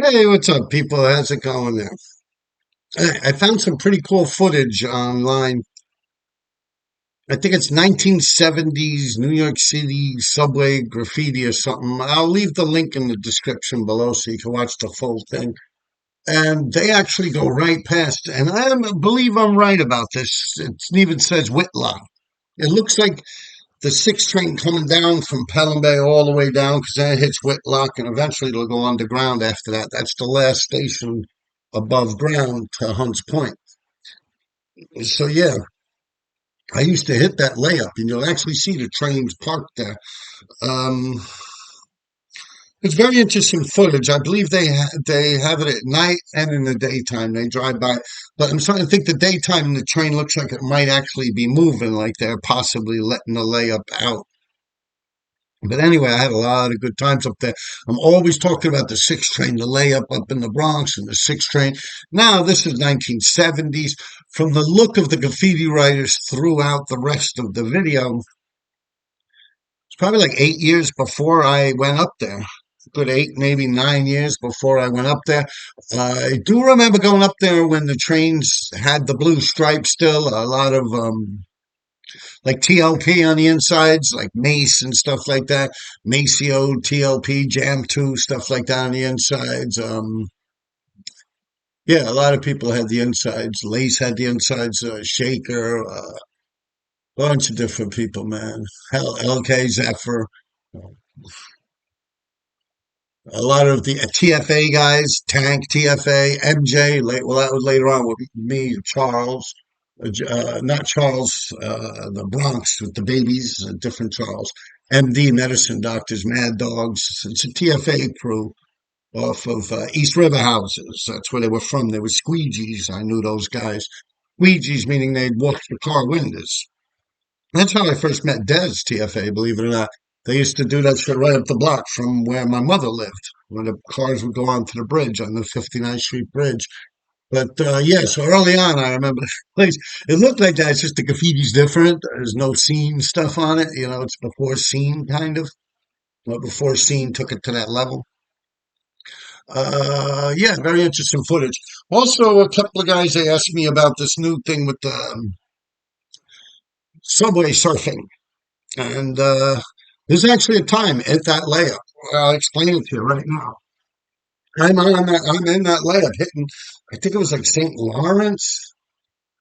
Hey, what's up, people? How's it going there? I found some pretty cool footage online. I think it's 1970s New York City subway graffiti or something. I'll leave the link in the description below so you can watch the full thing. And they actually go right past, and believe I'm right about this. It even says Whitlock. It looks like the 6 train coming down from Pelham Bay all the way down because then it hits Whitlock and eventually it'll go underground after that. That's the last station above ground to Hunts Point. So yeah, I used to hit that layup and you'll actually see the trains parked there. Um, it's very interesting footage. I believe they have it at night and in the daytime. They drive by, but I'm starting to think the daytime the train looks like it might actually be moving, like they're possibly letting the layup out. But anyway, I had a lot of good times up there. I'm always talking about the 6 train, the layup up in the Bronx and the 6 train. Now, this is 1970s. From the look of the graffiti writers throughout the rest of the video, it's probably like 8 years before I went up there. Good 8, maybe 9 years before I went up there. I do remember going up there when the trains had the blue stripe still. A lot of like TLP on the insides, like Mace and stuff like that. Maceo, TLP, Jam 2, stuff like that on the insides. Yeah, a lot of people had the insides. Lace had the insides, Shaker, bunch of different people, man. Hell, LK, Zephyr, a lot of the TFA guys, Tank, TFA, MJ. Well, that was later on with me, Charles. Not Charles, the Bronx with the babies, a different Charles. MD, Medicine Doctors, Mad Dogs. It's a TFA crew off of East River Houses. That's where they were from. They were squeegees. I knew those guys. Squeegees meaning they'd walk the car windows. That's how I first met Des, TFA, believe it or not. They used to do that shit right up the block from where my mother lived, where the cars would go onto the bridge, on the 59th Street Bridge. But yeah, so early on, I remember the place. It looked like that. It's just the graffiti's different. There's no scene stuff on it. You know, it's before scene, kind of. But before scene took it to that level. Yeah, very interesting footage. Also, a couple of guys, they asked me about this new thing with the subway surfing. And there's actually a time at that layup. I'll explain it to you right now. I'm in that layup hitting, I think it was like St. Lawrence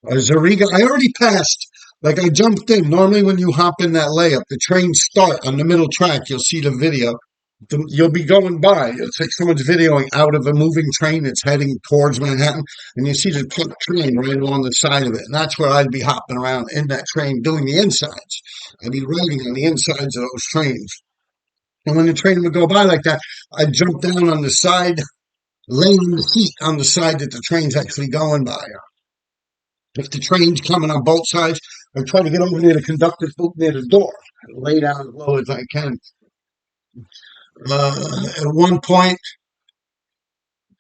or Zariga. I already passed. Like I jumped in. Normally when you hop in that layup, the trains start on the middle track. You'll see the video. You'll be going by. It's like someone's videoing out of a moving train that's heading towards Manhattan, and you see the train right along the side of it. And that's where I'd be hopping around in that train doing the insides. I'd be riding on the insides of those trains. And when the train would go by like that, I'd jump down on the side, lay in the seat on the side that the train's actually going by. If the train's coming on both sides, I try to get over near the conductor's booth near the door, lay down as low as I can. At one point,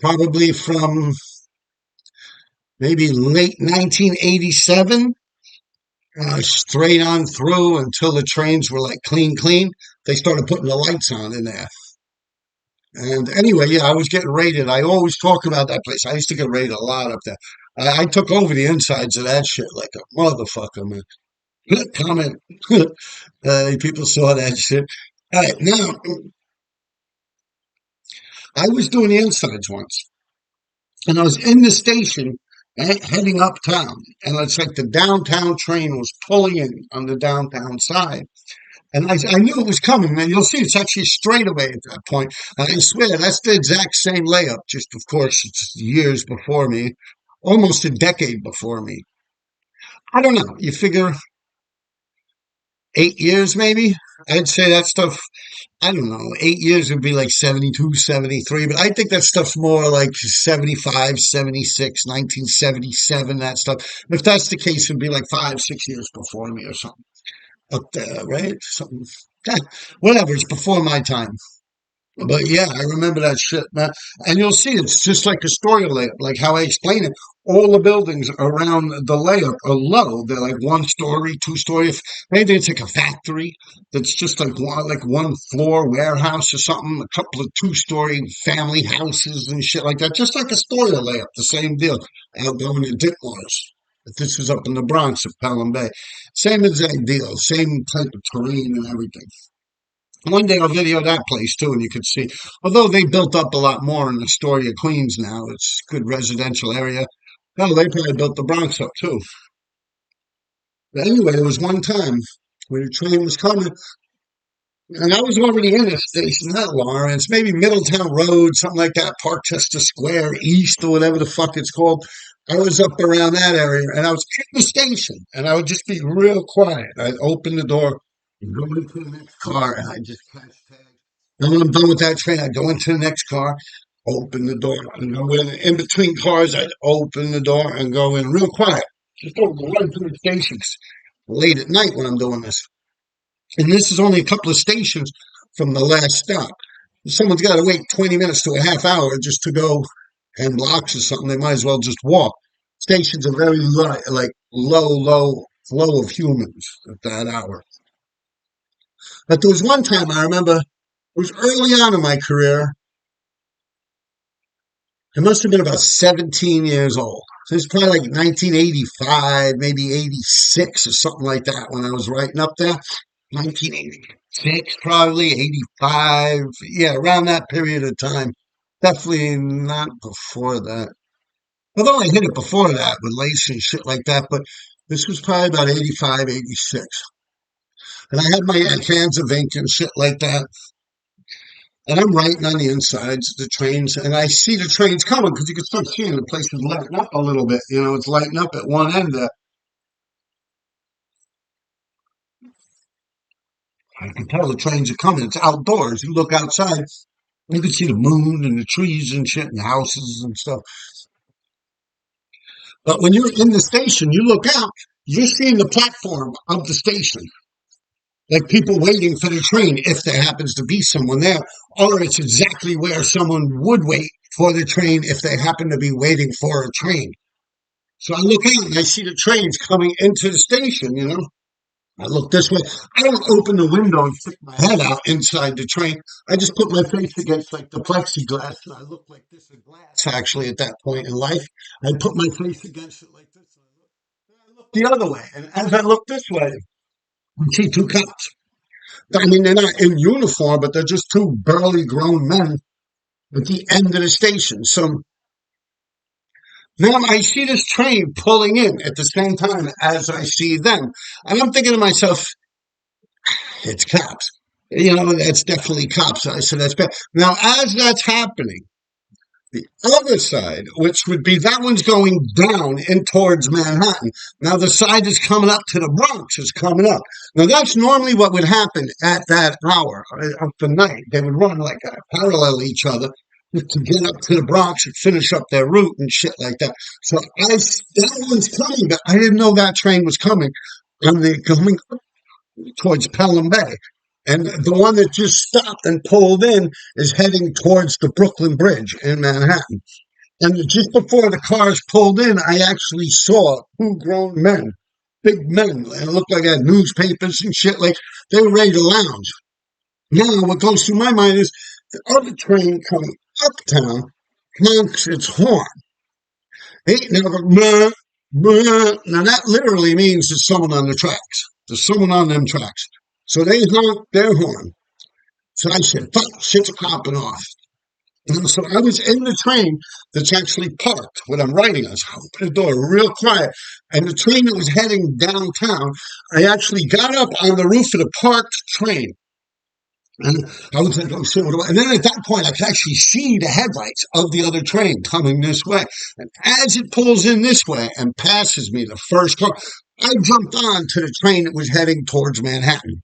probably from maybe late 1987, straight on through until the trains were like clean, clean, they started putting the lights on in there. And anyway, yeah, I was getting rated. I always talk about that place. I used to get rated a lot up there. I took over the insides of that shit like a motherfucker, man. Comment. People saw that shit. All right, now I was doing the insides once, and I was in the station heading uptown, and it's like the downtown train was pulling in on the downtown side. And I knew it was coming, and you'll see it's actually straight away at that point. And I swear that's the exact same layup, just of course it's years before me, almost a decade before me. I don't know. You figure 8 years maybe? I'd say that stuff, I don't know, 8 years would be like 72, 73. But I think that stuff's more like 75, 76, 1977, that stuff. If that's the case, it'd be like 5, 6 years before me or something. Up there, right? Something, whatever, it's before my time. But yeah, I remember that shit, man. And you'll see it's just like a story layup, like how I explain it. All the buildings around the layup are low. They're like one story, two story. If maybe it's like a factory that's just like one floor warehouse or something, a couple of two-story family houses and shit like that. Just like a story layup, the same deal. Out going to Ditmars. This was up in the Bronx of Pelham Bay. Same exact deal, same type of terrain and everything. One day I'll video that place too, and you could see. Although they built up a lot more in Astoria, Queens now, it's a good residential area. No, they probably built the Bronx up too. But anyway, there was one time when the train was coming, and I was already in a station, not Lawrence, maybe Middletown Road, something like that, Parkchester Square East or whatever the fuck it's called. I was up around that area, and I was in the station, and I would just be real quiet. I'd open the door, and go into the next car, and I'd just catch tags. And when I'm done with that train, I'd go into the next car, open the door, and go in between cars. I'd open the door and go in real quiet. Just don't go right through the stations late at night when I'm doing this. And this is only a couple of stations from the last stop. If someone's got to wait 20 minutes to a half hour just to go 10 blocks or something, they might as well just walk. Stations are very low, like low flow of humans at that hour. But there was one time I remember, it was early on in my career. I must have been about 17 years old. So it's probably like 1985, maybe 86 or something like that when I was writing up there. 1986, probably 85. Yeah, around that period of time. Definitely not before that. Although I hit it before that with lace and shit like that, but this was probably about 85, 86. And I had my cans of ink and shit like that. And I'm writing on the insides of the trains, and I see the trains coming because you can start seeing the place is lighting up a little bit. You know, it's lighting up at one end. I can tell the trains are coming. It's outdoors. You look outside, you can see the moon and the trees and shit and the houses and stuff. But when you're in the station, you look out, you're seeing the platform of the station, like people waiting for the train if there happens to be someone there, or it's exactly where someone would wait for the train if they happen to be waiting for a train. So I look out and I see the trains coming into the station, you know. I look this way. I don't open the window and stick my head out inside the train. I just put my face against like the plexiglass. And I look like this in glass actually at that point in life. I put my face against it like this. And I look the other way. And as I look this way, I see two cops. I mean, they're not in uniform, but they're just two burly grown men at the end of the station. So now I see this train pulling in at the same time as I see them. And I'm thinking to myself, it's cops. You know, that's definitely cops. I said, that's bad. Now, as that's happening, the other side, which would be that one's going down in towards Manhattan. Now the side that's coming up to the Bronx is coming up. Now that's normally what would happen at that hour of the night. They would run like parallel each other to get up to the Bronx and finish up their route and shit like that. So that one's coming, but I didn't know that train was coming. And they're coming towards Pelham Bay. And the one that just stopped and pulled in is heading towards the Brooklyn Bridge in Manhattan. And just before the cars pulled in, I actually saw two grown men, big men, and it looked like they had newspapers and shit, like they were ready to lounge. Now, what goes through my mind is the other train coming uptown honks its horn. Now, now that literally means there's someone on the tracks. There's someone on them tracks. So they honk their horn. So I said, fuck, shit's popping off. And so I was in the train that's actually parked when I'm writing. I was opening the door real quiet. And the train that was heading downtown, I actually got up on the roof of the parked train. And I was like, oh shit, what do I? And then at that point, I could actually see the headlights of the other train coming this way. And as it pulls in this way and passes me, the first car, I jumped on to the train that was heading towards Manhattan.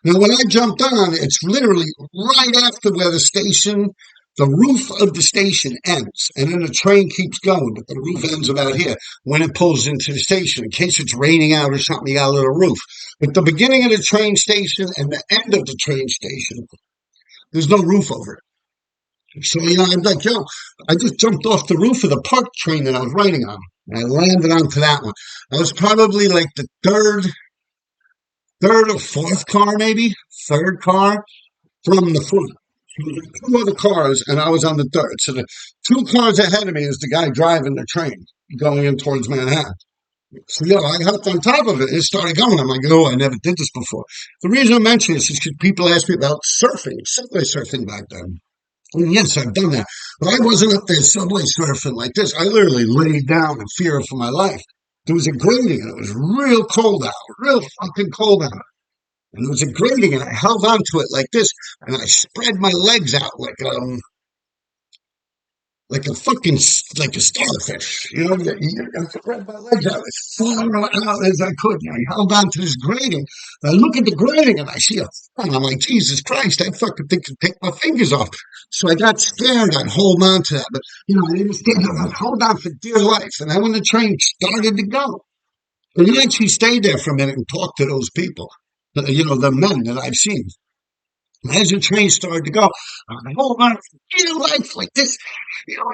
Now, when I jumped on, it's literally right after where the roof of the station ends. And then the train keeps going, but the roof ends about here when it pulls into the station. In case it's raining out or something, you got a little roof. But the beginning of the train station and the end of the train station, there's no roof over it. So, I'm like, yo, I just jumped off the roof of the park train that I was riding on. And I landed onto that one. I was probably like the third or fourth car, maybe third car from the front. So there were two other cars, and I was on the third. So the two cars ahead of me is the guy driving the train going in towards Manhattan. So, I hopped on top of it and it started going. I'm like, oh, I never did this before. The reason I mention this is because people ask me about surfing, subway surfing back then. And yes, I've done that. But I wasn't up there subway surfing like this. I literally laid down in fear for my life. There was a grating and it was real cold out, real fucking cold out. And there was a grating and I held onto it like this and I spread my legs out like a fucking like a starfish. I spread my legs out as far out as I could. And I held on to this grating. And I look at the grating and I see a and I'm like, Jesus Christ, that fucking thing could take my fingers off. So I got scared. I'd hold on to that. But, I didn't stand there. I'd hold on for dear life. And then when the train started to go, and you actually stayed there for a minute and talked to those people, the men that I've seen. As the train started to go, I hold on for dear life like this.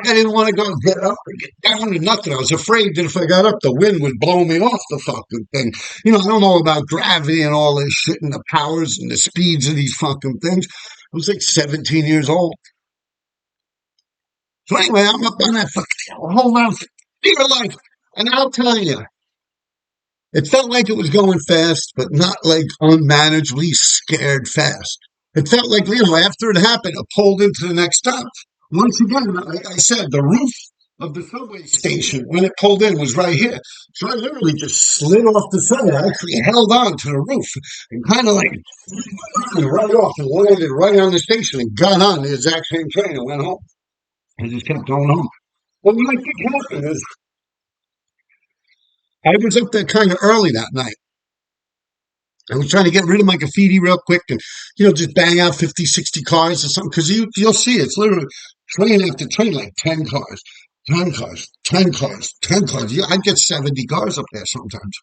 I didn't want to go get up or get down or nothing. I was afraid that if I got up, the wind would blow me off the fucking thing. I don't know about gravity and all this shit and the powers and the speeds of these fucking things. I was like 17 years old. So anyway, I'm up on that fucking thing. Hold on for dear life. And I'll tell you, it felt like it was going fast, but not like unmanageably scared fast. It felt like, after it happened, it pulled into the next stop. Once again, like I said, the roof of the subway station, when it pulled in, was right here. So I literally just slid off the side. I actually held on to the roof and kind of like right off and landed right on the station and got on the exact same train and went home. I just kept going home. Well, what I think happened is I was up there kind of early that night. I was trying to get rid of my graffiti real quick and, just bang out 50, 60 cars or something. Because you'll see it's literally train after train, like 10 cars, 10 cars, 10 cars, 10 cars. I'd get 70 cars up there sometimes.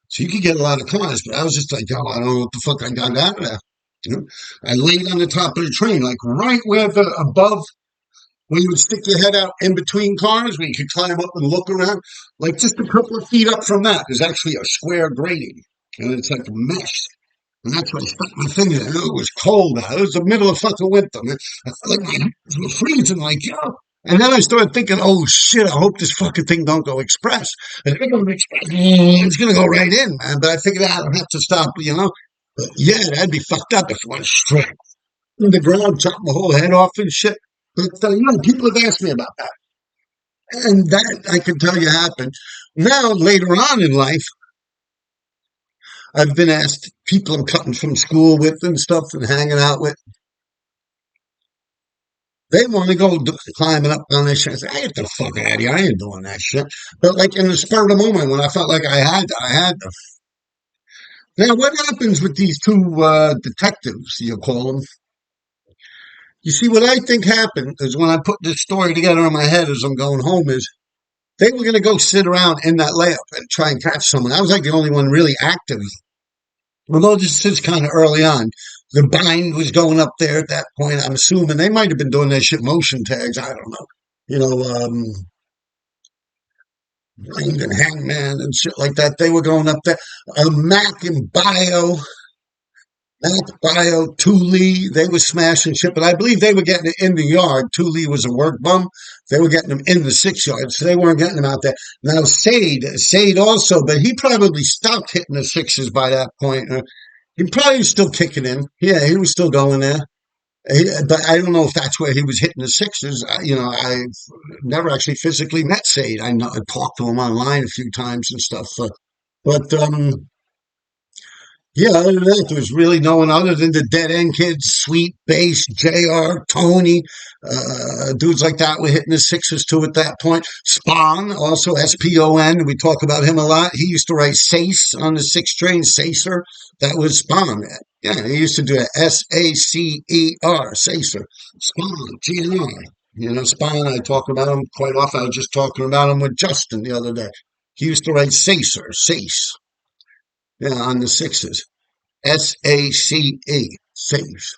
So you could get a lot of cars. But I was just like, oh, I don't know what the fuck I got out of there. I laid on the top of the train, like right where above, where you would stick your head out in between cars, where you could climb up and look around. Like just a couple of feet up from that, there's actually a square grating. And it's like a mesh. And that's where I stuck my finger. And it was cold out. It was the middle of fucking winter, man. I felt like my hands were freezing, like, And then I started thinking, oh shit, I hope this fucking thing don't go express. And if it goes express, it's gonna go right in, man. But I figured I don't have to stop. But yeah, that'd be fucked up if it went straight in the ground, chop my whole head off and shit. But people have asked me about that. And that I can tell you happened. Now, later on in life, I've been asked people I'm cutting from school with and stuff and hanging out with. They want to go climbing up on this shit. I say, "Hey, get the fuck out of here. I ain't doing that shit." But like in the spur of the moment when I felt like I had to. Now, what happens with these two detectives, you call them? You see, what I think happened is when I put this story together in my head as I'm going home is they were going to go sit around in that layup and try and catch someone. I was like the only one really active. Although this is kind of early on. The bind was going up there at that point. I'm assuming they might have been doing that shit motion tags. I don't know. You know, bind and hangman and shit like that. They were going up there. Mac and Bio, Thule, they were smashing shit, but I believe they were getting it in the yard. Thule was a work bum. They were getting them in the 6 yard, so they weren't getting them out there. Now, Sade also, but he probably stopped hitting the sixes by that point. He probably was still kicking in. Yeah, he was still going there. But I don't know if that's where he was hitting the sixes. I've never actually physically met Sade. I talked to him online a few times and stuff. But yeah, other than that, there was really no one other than the Dead End Kids, Sweet Bass, JR, Tony, dudes like that were hitting the sixes too at that point. Spawn, also SPON, we talk about him a lot. He used to write Sace on the six train, Sacer. That was Spawn. Yeah, he used to do it. SACER, Sacer. Spawn, GNR. Spawn, I talk about him quite often. I was just talking about him with Justin the other day. He used to write Sacer, Sace. Yeah, on the sixes. SACE, saves.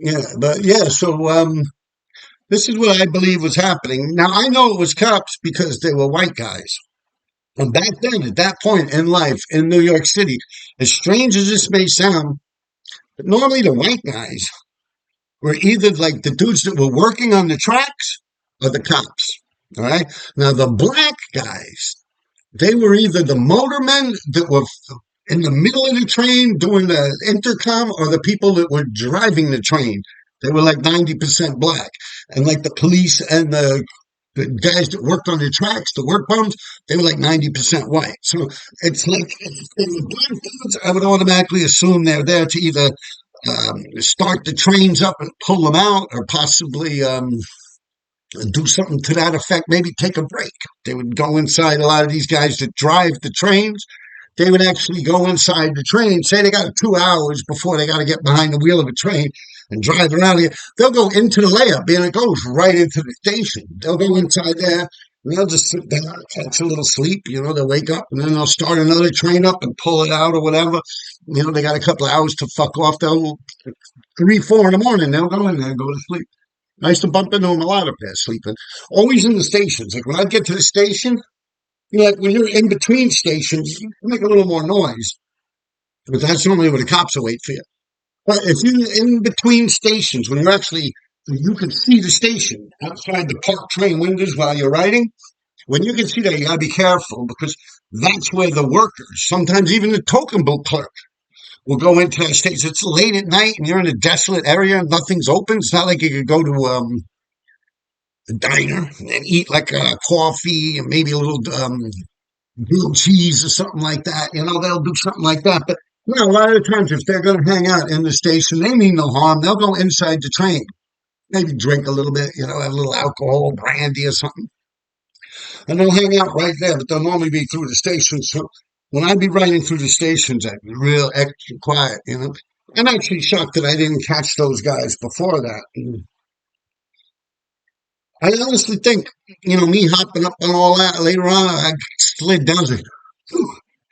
Yeah, but yeah, so this is what I believe was happening. Now I know it was cops because they were white guys. And back then, at that point in life in New York City, as strange as this may sound, but normally the white guys were either like the dudes that were working on the tracks or the cops. All right. Now the black guys, they were either the motormen that were in the middle of the train doing the intercom or the people that were driving the train. They were like 90% black. And like the police and the guys that worked on the tracks, the work bums, they were like 90% white. So it's like, in black dudes, I would automatically assume they're there to either start the trains up and pull them out or possibly do something to that effect, maybe take a break. They would go inside. A lot of these guys that drive the trains, they would actually go inside the train, say they got 2 hours before they got to get behind the wheel of a train and drive around here. They'll go into the layup and it goes right into the station. They'll go inside there and they'll just sit down, catch a little sleep. They'll wake up and then they'll start another train up and pull it out or whatever. They got a couple of hours to fuck off. They'll 3, 4 in the morning, they'll go in there and go to sleep. I used to bump into them a lot up there sleeping. Always in the stations. Like when I get to the station, like when you're in between stations, you make a little more noise. But that's normally where the cops will wait for you. But if you're in between stations, when you're actually, you can see the station outside the park train windows while you're riding. When you can see that, you gotta be careful because that's where the workers, sometimes even the token book clerk, will go into that station. It's late at night and you're in a desolate area and nothing's open. It's not like you could go to a diner and eat like a coffee and maybe a little grilled cheese or something like that. They'll do something like that. But a lot of the times, if they're going to hang out in the station, they mean no harm. They'll go inside the train, maybe drink a little bit, have a little alcohol, brandy or something, and they'll hang out right there. But they'll normally be through the station. So when I be riding through the stations, I'd be real extra quiet. I'm actually shocked that I didn't catch those guys before that. I honestly think, me hopping up on all that later on, I slid down. I was like,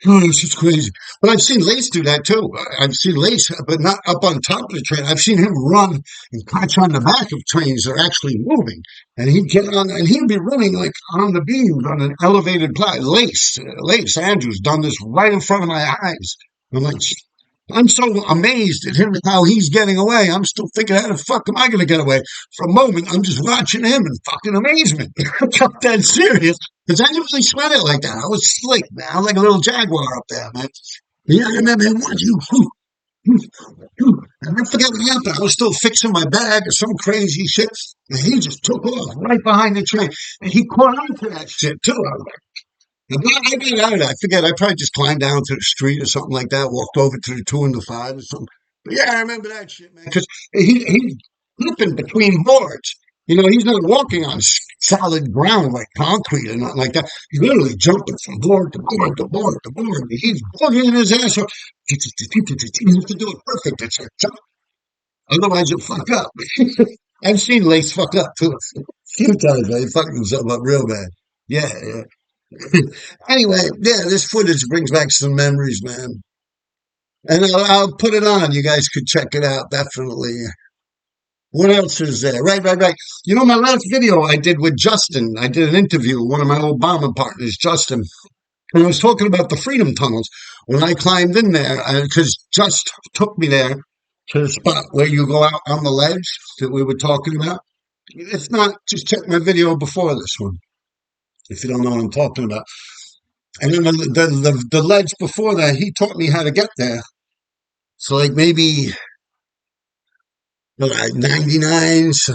oh, this is crazy. But I've seen Lace do that too. I've seen Lace, but not up on top of the train. I've seen him run and catch on the back of trains that are actually moving. And he'd get on, and he'd be running like on the beams on an elevated platform. Lace Andrews done this right in front of my eyes. I'm like, I'm so amazed at him how he's getting away. I'm still thinking, how the fuck am I going to get away? For a moment, I'm just watching him in fucking amazement. I'm dead serious because I didn't really sweat it like that. I was slick, man. I was like a little jaguar up there, man. Yeah, I remember him watching. And I forget what happened. I was still fixing my bag or some crazy shit, and he just took off right behind the train. And he caught on to that shit too. I was like, I got out of that. I forget. I probably just climbed down to the street or something like that, walked over to the 2 and the 5 or something. But yeah, I remember that shit, man. Because he's flipping between boards. He's not walking on solid ground like concrete or nothing like that. He's literally jumping from board to board to board to board. He's bugging his ass off. You have to do it perfect. It's a jump. Otherwise, you'll fuck up. I've seen Lace fuck up too. A few times, man. He fucked himself up real bad. Yeah, yeah. Anyway, yeah, this footage brings back some memories, man. And I'll put it on. You guys could check it out, definitely. What else is there? Right, right, right. My last video I did with Justin, I did an interview with one of my old bomber partners, Justin, and I was talking about the Freedom Tunnels. When I climbed in there, because Just took me there to the spot where you go out on the ledge that we were talking about. If not, just check my video before this one, if you don't know what I'm talking about. And then the ledge before that, he taught me how to get there. So like maybe like 99, so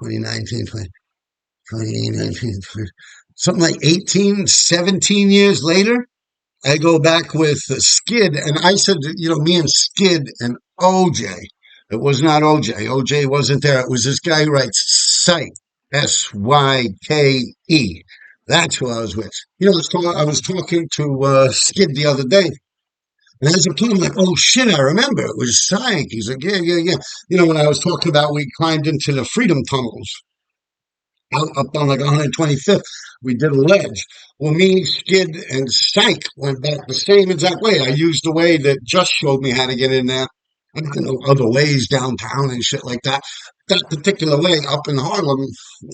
2019, 2019, something like 18, 17 years later, I go back with Skid. And I said, me and Skid and OJ. It was not OJ. OJ wasn't there. It was this guy who writes Syke, Syke. That's who I was with. I was talking to Skid the other day. And as I'm talking, like, oh shit, I remember. It was Syke. He's like, yeah, yeah, yeah. When I was talking about we climbed into the Freedom Tunnels out up on like 125th, we did a ledge. Well, me, Skid, and Syke went back the same exact way. I used the way that Just showed me how to get in there. I don't know other ways downtown and shit like that. That particular way up in Harlem,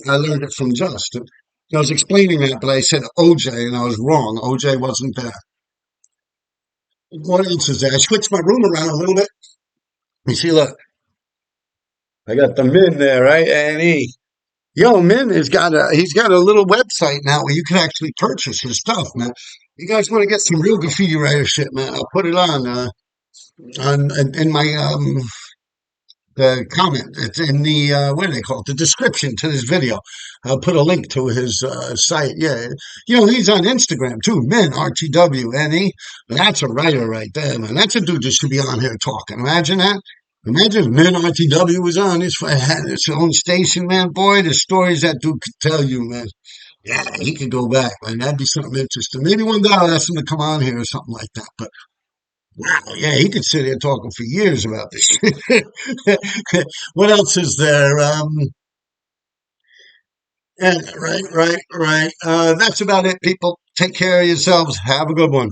I learned it from Just. And I was explaining that, but I said OJ and I was wrong. OJ wasn't there. What else is there? I switched my room around a little bit. You see, look, I got the Min there, right? And yo, Min has got he's got a little website now where you can actually purchase his stuff, man. You guys want to get some real graffiti writer shit, man? I'll put it on in my the comment. It's in the what do they call it? The description to this video. I'll put a link to his site. Yeah, he's on Instagram too. MIN RTW. That's a writer right there, man. That's a dude that should be on here talking. Imagine that. Imagine if MIN RTW was on his had its own station, man. Boy, the stories that dude could tell you, man. Yeah, he could go back, man. That'd be something interesting. Maybe one day I'll ask him to come on here or something like that. But wow, yeah, he could sit here talking for years about this. What else is there? Yeah, right. That's about it, people. Take care of yourselves. Have a good one.